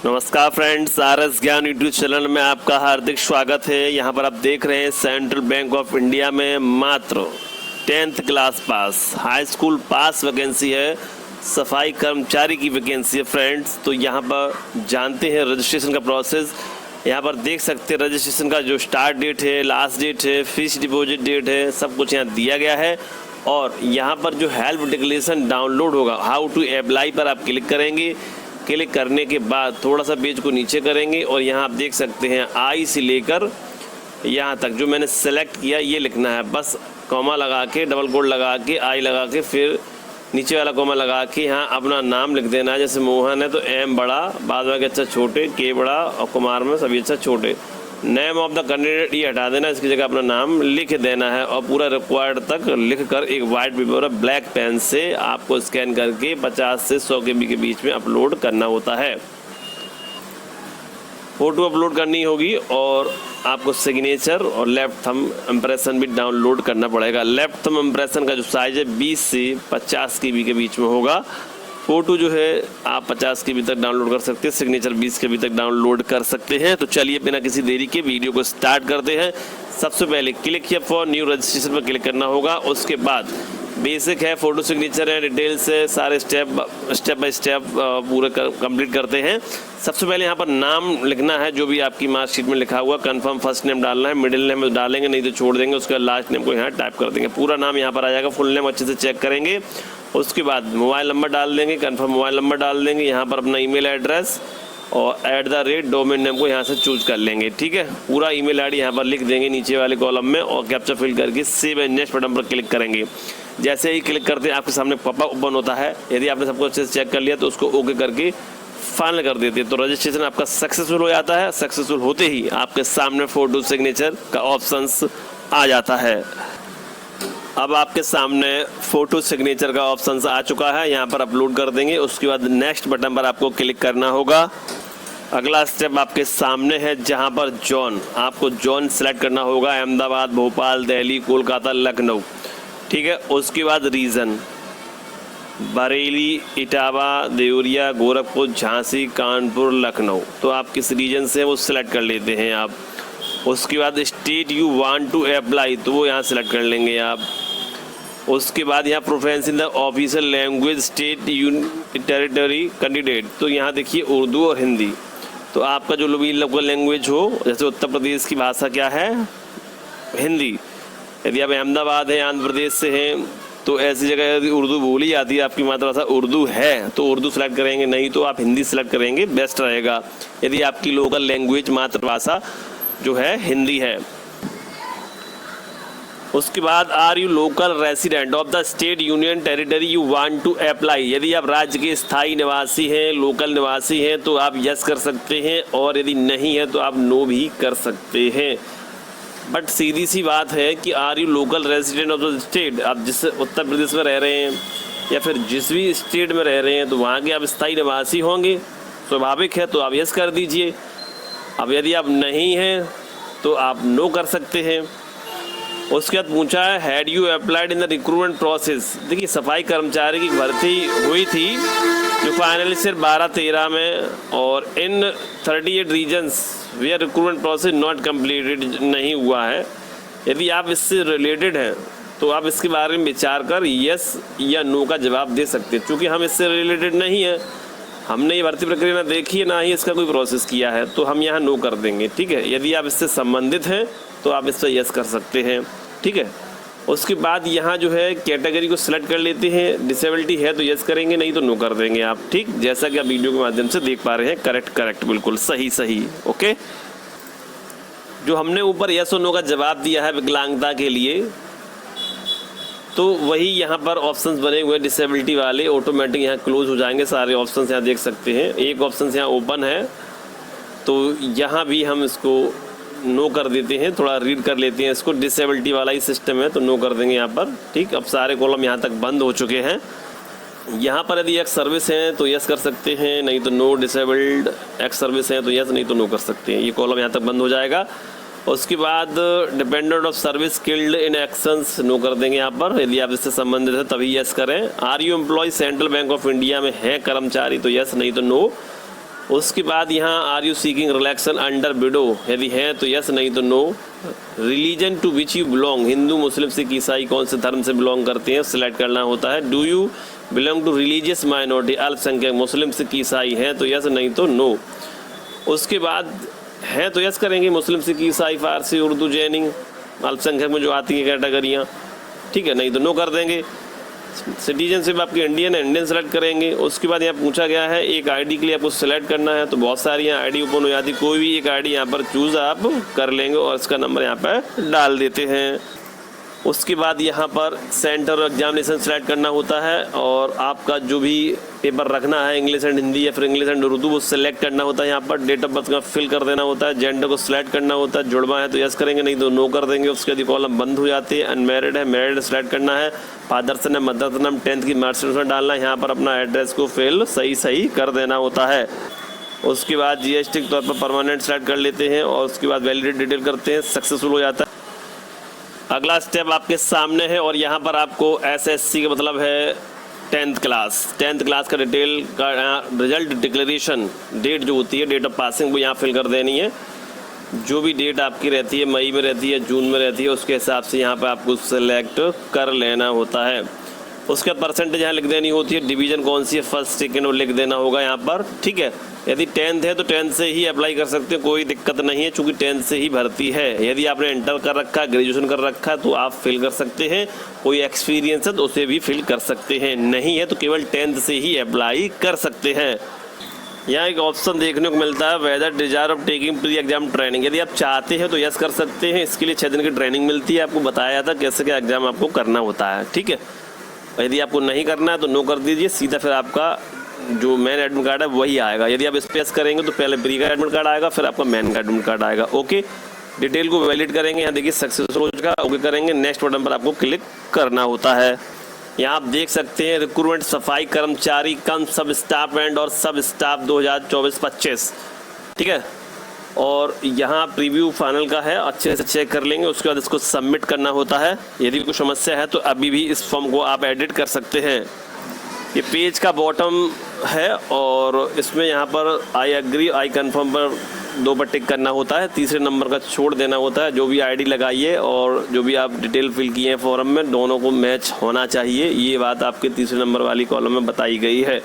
नमस्कार friends, RS ज्ञान YouTube channel में आपका हार्दिक स्वागत है। यहाँ पर आप देख रहे हैं सेंट्रल बैंक ऑफ इंडिया में मात्र 10th class pass high school pass vacancy है, सफाई कर्मचारी की वैकेंसी है फ्रेंड्स। तो यहाँ पर जानते हैं रजिस्ट्रेशन का प्रोसेस। यहाँ पर देख सकते हैं रजिस्ट्रेशन का जो स्टार्ट डेट है, लास्ट डेट है, फीस डिपॉजिट डेट है, सब कुछ यहाँ दिया गया है। और यहाँ पर जो हेल्प डिक्लेरेशन डाउनलोड होगा, हाउ टू अप्लाई पर आप क्लिक करेंगे। क्लिक करने के बाद थोड़ा सा पेज को नीचे करेंगे और यहाँ आप देख सकते हैं आई से लेकर यहाँ तक जो मैंने सेलेक्ट किया ये लिखना है। बस कॉमा लगा के, डबल कोड लगा के, आई लगा के, फिर नीचे वाला कॉमा लगा के यहाँ अपना नाम लिख देना है। जैसे मोहन है तो एम बड़ा, बाद में अच्छा छोटे, के बड़ा और कुमार में सभी अच्छा छोटे। नेम ऑफ द कैंडिडेट ये हटा देना, इसकी जगह अपना नाम लिख देना है और पूरा रिक्वायर्ड तक लिखकर एक वाइट पेपर और ब्लैक पेन से आपको स्कैन करके 50 से 100 KB के बीच में अपलोड करना होता है। फ़ोटो अपलोड करनी होगी और आपको सिग्नेचर और लेफ्ट थंब इम्प्रेशन भी डाउनलोड करना पड़ेगा। लेफ्ट थंब इम्प्रेशन का जो साइज़ है 20 से 50 KB के बीच में होगा। फ़ोटो जो है आप 50 KB तक डाउनलोड कर सकते हैं, सिग्नेचर 20 KB तक डाउनलोड कर सकते हैं। तो चलिए बिना किसी देरी के वीडियो को स्टार्ट करते हैं। सबसे पहले click here for new registration पर क्लिक करना होगा। उसके बाद बेसिक है, फ़ोटो सिग्नेचर है, डिटेल्स है, सारे स्टेप बाय स्टेप पूरे कंप्लीट करते हैं। सबसे पहले यहाँ पर नाम लिखना है, जो भी आपकी मार्कशीट में लिखा हुआ। कंफर्म फर्स्ट नेम डालना है, मिडिल नेम डालेंगे नहीं तो छोड़ देंगे। उसके बाद लास्ट नेम को यहाँ टाइप कर देंगे। पूरा नाम यहाँ पर आ जाएगा, फुल नेम अच्छे से चेक करेंगे। उसके बाद मोबाइल नंबर डाल देंगे, कंफर्म मोबाइल नंबर डाल देंगे। यहाँ पर अपना ईमेल एड्रेस और @ डोमेन नेम को यहाँ से चूज कर लेंगे। ठीक है, पूरा ईमेल आईडी यहाँ पर लिख देंगे नीचे वाले कॉलम में और कैप्चा फिल करके सेव एंड नेक्स्ट बटन पर क्लिक करेंगे। जैसे ही क्लिक करते हैं आपके सामने पॉपअप ओपन होता है। यदि आपने सबको अच्छे से चेक कर लिया तो उसको ओके करके फाइनल कर देते हैं। तो रजिस्ट्रेशन आपका सक्सेसफुल हो जाता है। सक्सेसफुल होते ही आपके सामने फ़ोटो सिग्नेचर का ऑप्शंस आ जाता है। अब आपके सामने फ़ोटो सिग्नेचर का ऑप्शन आ चुका है, यहाँ पर अपलोड कर देंगे। उसके बाद नेक्स्ट बटन पर आपको क्लिक करना होगा। अगला स्टेप आपके सामने है, जहाँ पर जोन, आपको जोन सेलेक्ट करना होगा। अहमदाबाद, भोपाल, दिल्ली, कोलकाता, लखनऊ। ठीक है, उसके बाद रीजन बरेली, इटावा, देवरिया, गोरखपुर, झांसी, कानपुर, लखनऊ। तो आप किस रीजन से वो सिलेक्ट कर लेते हैं आप। उसके बाद state you want to apply, तो वो यहाँ सेलेक्ट कर लेंगे आप। उसके बाद यहाँ preference in the official language state territory candidate, तो यहाँ देखिए उर्दू और हिंदी। तो आपका जो भी लोकल लैंग्वेज हो, जैसे उत्तर प्रदेश की भाषा क्या है, हिंदी। यदि आप अहमदाबाद हैं, आंध्र प्रदेश से हैं, तो ऐसी जगह यदि उर्दू बोली जाती है, आपकी मातृभाषा उर्दू है तो उर्दू सेलेक्ट करेंगे, नहीं तो आप हिंदी सेलेक्ट करेंगे, बेस्ट रहेगा। यदि आपकी लोकल लैंग्वेज मातृभाषा जो है हिंदी है। उसके बाद are you local resident of the state union territory you want to apply. यदि आप राज्य के स्थायी निवासी हैं, लोकल निवासी हैं, तो आप यस कर सकते हैं, और यदि नहीं है तो आप नो भी कर सकते हैं। बट सीधी सी बात है कि are you local resident of the state, आप जिस उत्तर प्रदेश में रह रहे हैं या फिर जिस भी स्टेट में रह रहे हैं तो वहाँ के आप स्थायी निवासी होंगे, स्वाभाविक है, तो आप यस कर दीजिए। अब यदि आप नहीं हैं तो आप नो कर सकते हैं। उसके बाद पूछा है had you applied in the recruitment process. देखिए, सफाई कर्मचारी की भर्ती हुई थी जो फाइनली सिर्फ 12-13 में, और इन 38 regions where recruitment process not completed नहीं हुआ है। यदि आप इससे रिलेटेड हैं तो आप इसके बारे में विचार कर यस या नो का जवाब दे सकते हैं। चूँकि हम इससे रिलेटेड नहीं है, हमने ये भर्ती प्रक्रिया ना देखी है, ना ही इसका कोई प्रोसेस किया है, तो हम यहाँ नो कर देंगे। ठीक है, यदि आप इससे संबंधित हैं तो आप इस पर यस कर सकते हैं। ठीक है, उसके बाद यहाँ जो है कैटेगरी को सिलेक्ट कर लेते हैं। डिसेबिलिटी है तो यस करेंगे, नहीं तो नो कर देंगे आप। ठीक, जैसा कि आप वीडियो के माध्यम से देख पा रहे हैं, करेक्ट बिल्कुल सही। ओके, जो हमने ऊपर यस और नो का जवाब दिया है विकलांगता के लिए, तो वही यहाँ पर ऑप्शंस बने हुए डिसेबिलिटी वाले, ऑटोमेटिक यहाँ क्लोज हो जाएंगे। सारे ऑप्शंस यहाँ देख सकते हैं। एक ऑप्शन यहाँ ओपन है, तो यहाँ भी हम इसको नो कर देते हैं। थोड़ा रीड कर लेते हैं इसको, डिसेबिलिटी वाला ही सिस्टम है तो नो कर देंगे यहाँ पर। ठीक, अब सारे कॉलम यहाँ तक बंद हो चुके हैं। यहाँ पर यदि एक्स सर्विस है तो यस कर सकते हैं, नहीं तो नो। डिसेबल्ड एक्स सर्विस है तो यस, नहीं तो नो कर सकते हैं। ये कॉलम यहाँ तक बंद हो जाएगा। उसके बाद dependent of service skilled in actions no कर देंगे यहाँ पर। यदि आप इससे संबंधित है तभी यस करें। Are you employ central bank of India में है कर्मचारी तो यस, नहीं तो नो। उसके बाद यहाँ are you seeking relaxation under widow, यदि है तो यस, नहीं तो no. Religion to which you belong, Hindu Muslim Sikh ईसाई कौन से धर्म से बिलोंग करते हैं सिलेक्ट करना होता है। Do you belong to religious minority, अल्पसंख्यक मुस्लिम सिख ईसाई हैं तो यस, नहीं तो नो। उसके बाद है तो यस करेंगे, मुस्लिम सिख ईसाई फारसी उर्दू जैनिंग अल्पसंख्यक में जो आती हैं कैटेगरियाँ, ठीक है, नहीं तो नो कर देंगे। सिटीजनशिप आपकी इंडियन है, इंडियन सेलेक्ट करेंगे। उसके बाद यहाँ पूछा गया है एक आईडी के लिए आपको सेलेक्ट करना है, तो बहुत सारी यहाँ आईडी ओपन हो जाती है, कोई भी एक आईडी यहाँ पर चूज़ आप कर लेंगे और इसका नंबर यहाँ पर डाल देते हैं। उसके बाद यहाँ पर सेंटर एग्जामिनेशन सेलेक्ट करना होता है और आपका जो भी पेपर रखना है इंग्लिश एंड हिंदी या फिर इंग्लिश एंड उर्दू वो सेलेक्ट करना होता है। यहाँ पर डेट ऑफ बर्थ का फिल कर देना होता है, जेंडर को सिलेक्ट करना होता है, जुड़वा है तो यस करेंगे, नहीं तो नो कर देंगे। उसके बाद कॉलम बंद हो जाते हैं। अनमैरिड है, मैरिड सेलेक्ट करना है, फादर से नाम मदर से नाम 10th की मार्कशीट में डालना है, यहाँ पर अपना एड्रेस को फिल सही कर देना होता है। उसके बाद जीएसटी के तौर पर परमानेंट सेलेक्ट कर लेते हैं और उसके बाद वैलिडेट डिटेल करते हैं, सक्सेसफुल हो जाता है। अगला स्टेप आपके सामने है और यहाँ पर आपको एसएससी का मतलब है 10th क्लास का डिटेल का रिजल्ट डिक्लेरेशन डेट जो होती है, डेट ऑफ पासिंग, वो यहाँ फिल कर देनी है। जो भी डेट आपकी रहती है, मई में रहती है, जून में रहती है, उसके हिसाब से यहाँ पर आपको सेलेक्ट कर लेना होता है। उसका परसेंटेज यहाँ लिख देनी होती है, डिवीज़न कौन सी है, फर्स्ट सेकेंड, वो लिख देना होगा यहाँ पर, ठीक है। यदि 10th है तो 10th से ही अप्लाई कर सकते हैं, कोई दिक्कत नहीं है, चूँकि 10th से ही भर्ती है। यदि आपने इंटर कर रखा है, ग्रेजुएशन कर रखा है तो आप फिल कर सकते हैं, कोई एक्सपीरियंस है तो उसे भी फिल कर सकते हैं, नहीं है तो केवल 10th से ही अप्लाई कर सकते हैं। यहाँ एक ऑप्शन देखने को मिलता है whether desire of taking pre exam training, यदि आप चाहते हैं तो यस कर सकते हैं। इसके लिए 6 दिन की ट्रेनिंग मिलती है, आपको बताया था कैसे क्या एग्जाम आपको करना होता है, ठीक है। यदि आपको नहीं करना है तो नो कर दीजिए, सीधा फिर आपका जो मेन एडमिट कार्ड है वही आएगा। यदि आप स्पेस करेंगे तो पहले प्री का एडमिट कार्ड आएगा, फिर आपका मेन का एडमिट कार्ड आएगा। ओके, डिटेल को वैलिड करेंगे, यहाँ देखिए सक्सेसफुल हो चुका, ओके करेंगे, नेक्स्ट बटन पर आपको क्लिक करना होता है। यहाँ आप देख सकते हैं रिक्रूटमेंट सफाई कर्मचारी कम सब स्टाफ एंड और सब स्टाफ 2024-25, ठीक है। और यहाँ प्रीव्यू फाइनल का है, अच्छे से चेक कर लेंगे, उसके बाद इसको सबमिट करना होता है। यदि कोई समस्या है तो अभी भी इस फॉर्म को आप एडिट कर सकते हैं। ये पेज का बॉटम है और इसमें यहाँ पर आई एग्री आई कन्फर्म पर 2 पर टिक करना होता है, तीसरे नंबर का छोड़ देना होता है। जो भी आईडी लगाइए और जो भी आप डिटेल फिल किए हैं फॉर्म में, दोनों को मैच होना चाहिए, ये बात आपके तीसरे नंबर वाली कॉलम में बताई गई है।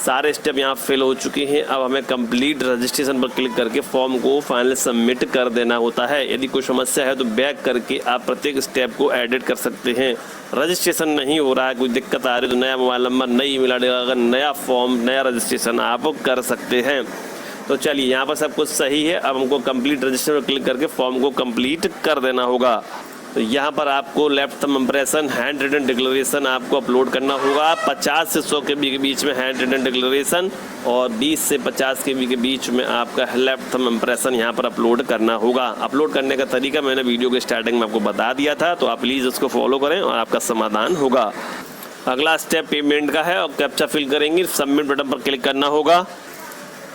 सारे स्टेप यहाँ फिल हो चुके हैं, अब हमें कंप्लीट रजिस्ट्रेशन पर क्लिक करके फॉर्म को फाइनल सबमिट कर देना होता है। यदि कोई समस्या है तो बैक करके आप प्रत्येक स्टेप को एडिट कर सकते हैं। रजिस्ट्रेशन नहीं हो रहा है, कोई दिक्कत आ रही है तो नया मोबाइल नंबर, नई ईमेल आईडी, अगर नया फॉर्म, नया रजिस्ट्रेशन आप कर सकते हैं। तो चलिए यहाँ पर सब कुछ सही है, अब हमको कंप्लीट रजिस्ट्रेशन पर क्लिक करके फॉर्म को कंप्लीट कर देना होगा। तो यहाँ पर आपको left thumb impression hand written declaration आपको अपलोड करना होगा। 50 से 100 KB के बीच में हैंड रिटन डिक्लेरेशन और 20 से 50 KB के बीच में आपका लेफ्ट थंब इम्प्रेशन यहाँ पर अपलोड करना होगा। अपलोड करने का तरीका मैंने वीडियो के स्टार्टिंग में आपको बता दिया था, तो आप प्लीज़ उसको फॉलो करें और आपका समाधान होगा। अगला स्टेप पेमेंट का है और कैप्चा फिल करेंगे, सबमिट बटन पर क्लिक करना होगा।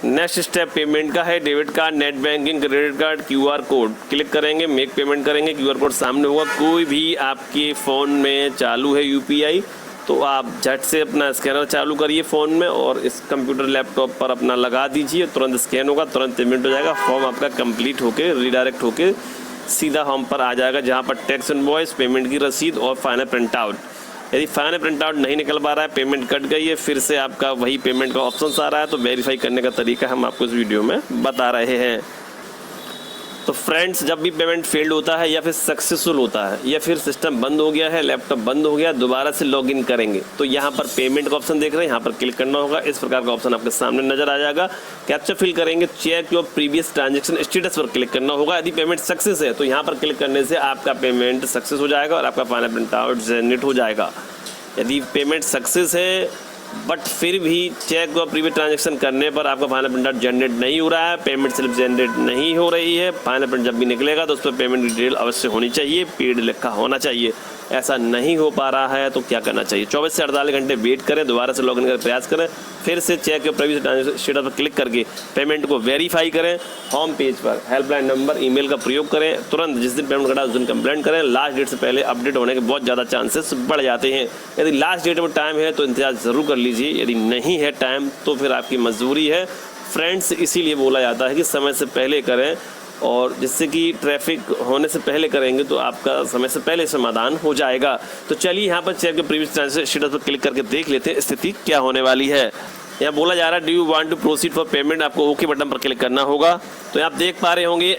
नेक्स्ट स्टेप पेमेंट का है, debit card, net banking, credit card, QR code click करेंगे, मेक पेमेंट करेंगे, QR कोड सामने होगा। कोई भी आपके फ़ोन में चालू है UPI तो आप झट से अपना स्कैनर चालू करिए फ़ोन में और इस कंप्यूटर लैपटॉप पर अपना लगा दीजिए, तुरंत स्कैन होगा, तुरंत पेमेंट हो जाएगा। फॉर्म आपका कंप्लीट होके रीडायरेक्ट होके सीधा होम पर आ जाएगा, जहाँ पर टैक्स इनवॉइस, पेमेंट की रसीद और फाइनल प्रिंट आउट। यदि फाइनल प्रिंट आउट नहीं निकल पा रहा है, पेमेंट कट गई है, फिर से आपका वही पेमेंट का ऑप्शन आ रहा है, तो वेरीफाई करने का तरीका हम आपको इस वीडियो में बता रहे हैं। तो फ्रेंड्स, जब भी पेमेंट फेल्ड होता है या फिर सक्सेसफुल होता है या फिर सिस्टम बंद हो गया है, लैपटॉप बंद हो गया, दोबारा से लॉगिन करेंगे तो यहाँ पर पेमेंट का ऑप्शन देख रहे हैं, यहाँ पर क्लिक करना होगा। इस प्रकार का ऑप्शन आपके सामने नजर आ जाएगा। कैप्चा फिल करेंगे, check your previous transaction status पर क्लिक करना होगा। यदि पेमेंट सक्सेस है तो यहाँ पर क्लिक करने से आपका पेमेंट सक्सेस हो जाएगा और आपका फाइनल प्रिंट आउट जनरेट हो जाएगा। यदि पेमेंट सक्सेस है बट फिर भी चेक और प्रीवियस ट्रांजैक्शन करने पर आपका फाइनल प्रिंट आउट जनरेट नहीं हो रहा है, पेमेंट स्लिप जनरेट नहीं हो रही है, फाइनल प्रिंट जब भी निकलेगा तो उस पर पेमेंट डिटेल अवश्य होनी चाहिए, पेड लिखा होना चाहिए। ऐसा नहीं हो पा रहा है तो क्या करना चाहिए? 24 से 48 घंटे वेट करें, दोबारा से लॉगिन कर प्रयास करें, फिर से चेक या प्रीवियस ट्रांजैक्शन स्टेटस पर क्लिक करके पेमेंट को वेरीफाई करें। होम पेज पर हेल्पलाइन नंबर, ईमेल का प्रयोग करें, तुरंत जिस दिन पेमेंट कटा उस दिन कंप्लेंट करें। लास्ट डेट से पहले अपडेट होने के बहुत ज़्यादा चांसेस बढ़ जाते हैं। यदि लास्ट डेट में टाइम है तो इंतजार ज़रूर कर लीजिए, यदि नहीं है टाइम तो फिर आपकी मजबूरी है, फ्रेंड्स इसीलिए बोला जाता है कि समय से पहले करें, और जिससे कि ट्रैफिक होने से पहले करेंगे तो आपका समय से पहले समाधान हो जाएगा। तो चलिए यहाँ पर चेक के प्रीवियस ट्रांजेक्शन स्टेटस पर क्लिक करके देख लेते हैं स्थिति क्या होने वाली है। यहाँ बोला जा रहा है do you want to proceed for payment, आपको ओके बटन पर क्लिक करना होगा। तो आप देख पा रहे होंगे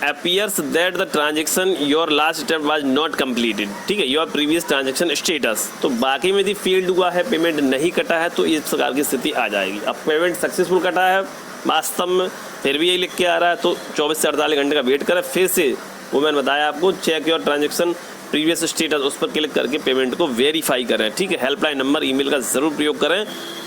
appears that the transaction your last step was not completed, ठीक है, your previous transaction status। तो बाकी में यदि फेल्ड हुआ है, पेमेंट नहीं कटा है, तो इस प्रकार की स्थिति आ जाएगी। अब पेमेंट सक्सेसफुल कटा है वास्तव में, फिर भी यही लिख के आ रहा है, तो 24 से 48 घंटे का वेट करें। फिर से वो मैंने बताया आपको, check your transaction previous status, उस पर क्लिक करके पेमेंट को वेरीफाई करें, ठीक है। हेल्पलाइन नंबर, ईमेल का ज़रूर प्रयोग करें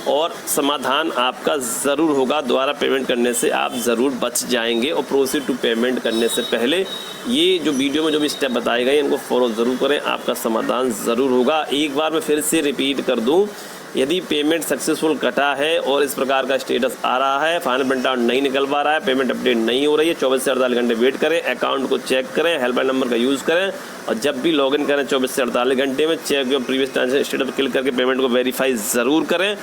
और समाधान आपका ज़रूर होगा। दोबारा पेमेंट करने से आप ज़रूर बच जाएंगे। और प्रोसीड टू पेमेंट करने से पहले ये जो वीडियो में जो भी स्टेप बताए गए इनको फॉलो ज़रूर करें, आपका समाधान ज़रूर होगा। एक बार मैं फिर से रिपीट कर दूँ, यदि पेमेंट सक्सेसफुल कटा है और इस प्रकार का स्टेटस आ रहा है, फाइनल प्रिंट आउट नहीं निकल पा रहा है, पेमेंट अपडेट नहीं हो रही है, 24 से 48 घंटे वेट करें, अकाउंट को चेक करें, हेल्पलाइन नंबर का यूज़ करें, और जब भी लॉगिन करें 24 से 48 घंटे में check your previous transaction status पर क्लिक करके पेमेंट को वेरीफाई ज़रूर करें,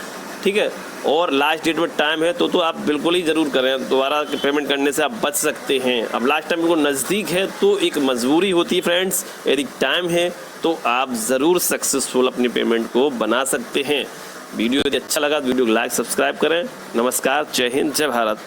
ठीक है। और लास्ट डेट में टाइम है तो आप बिल्कुल ही ज़रूर करें, दोबारा पेमेंट करने से आप बच सकते हैं। अब लास्ट टाइम बिल्कुल नज़दीक है तो एक मजबूरी होती है फ्रेंड्स, यदि टाइम है तो आप ज़रूर सक्सेसफुल अपनी पेमेंट को बना सकते हैं। वीडियो यदि अच्छा लगा तो वीडियो को लाइक सब्सक्राइब करें। नमस्कार, जय हिंद, जय भारत।